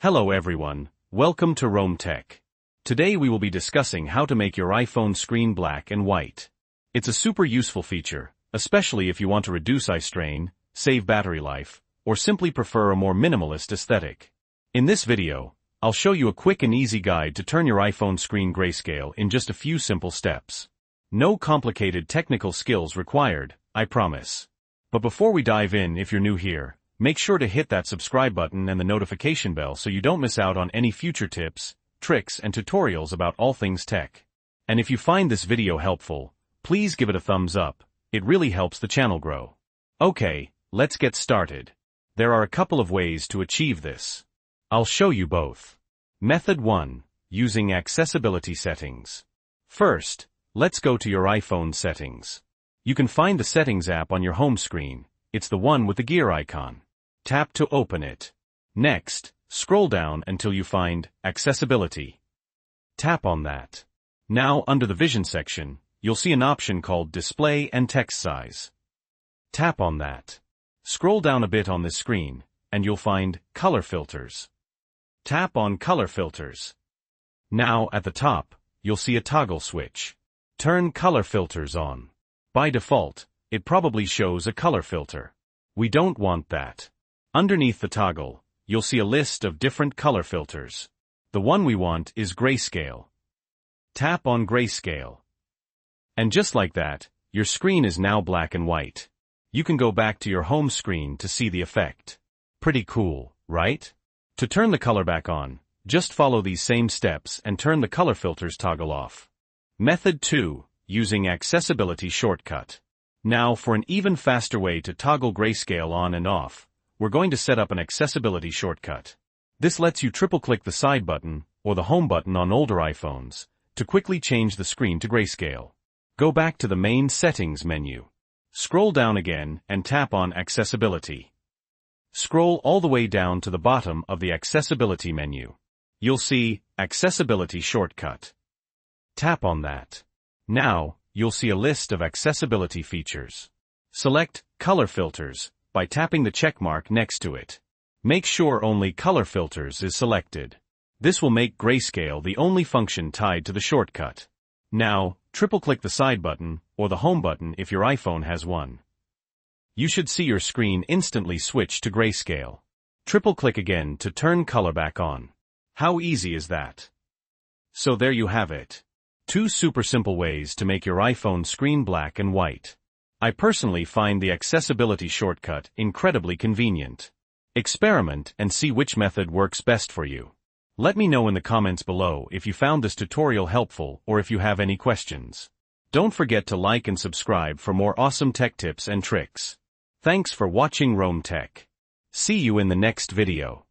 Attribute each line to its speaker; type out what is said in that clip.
Speaker 1: Hello everyone, welcome to Rome Tech. Today we will be discussing how to make your iPhone screen black and white. It's a super useful feature, especially if you want to reduce eye strain, save battery life, or simply prefer a more minimalist aesthetic. In this video, I'll show you a quick and easy guide to turn your iPhone screen grayscale in just a few simple steps. No complicated technical skills required, I promise. But before we dive in, if you're new here, make sure to hit that subscribe button and the notification bell so you don't miss out on any future tips, tricks, and tutorials about all things tech. And if you find this video helpful, please give it a thumbs up. It really helps the channel grow. Okay, let's get started. There are a couple of ways to achieve this. I'll show you both. Method 1. Using accessibility settings. First, let's go to your iPhone settings. You can find the Settings app on your home screen. It's the one with the gear icon. Tap to open it. Next, scroll down until you find Accessibility. Tap on that. Now, under the Vision section, you'll see an option called Display and Text Size. Tap on that. Scroll down a bit on this screen, and you'll find Color Filters. Tap on Color Filters. Now, at the top, you'll see a toggle switch. Turn Color Filters on. By default, it probably shows a color filter. We don't want that. Underneath the toggle, you'll see a list of different color filters. The one we want is grayscale. Tap on grayscale. And just like that, your screen is now black and white. You can go back to your home screen to see the effect. Pretty cool, right? To turn the color back on, just follow these same steps and turn the color filters toggle off. Method 2. Using accessibility shortcut. Now, for an even faster way to toggle grayscale on and off, we're going to set up an accessibility shortcut. This lets you triple-click the side button, or the home button on older iPhones, to quickly change the screen to grayscale. Go back to the main Settings menu. Scroll down again and tap on Accessibility. Scroll all the way down to the bottom of the Accessibility menu. You'll see Accessibility Shortcut. Tap on that. Now, you'll see a list of accessibility features. Select Color Filters by tapping the check mark next to it. Make sure only Color Filters is selected. This will make grayscale the only function tied to the shortcut. Now, triple-click the side button, or the home button if your iPhone has one. You should see your screen instantly switch to grayscale. Triple-click again to turn color back on. How easy is that? So there you have it. 2 super simple ways to make your iPhone screen black and white. I personally find the accessibility shortcut incredibly convenient. Experiment and see which method works best for you. Let me know in the comments below if you found this tutorial helpful or if you have any questions. Don't forget to like and subscribe for more awesome tech tips and tricks. Thanks for watching Rome Tech. See you in the next video.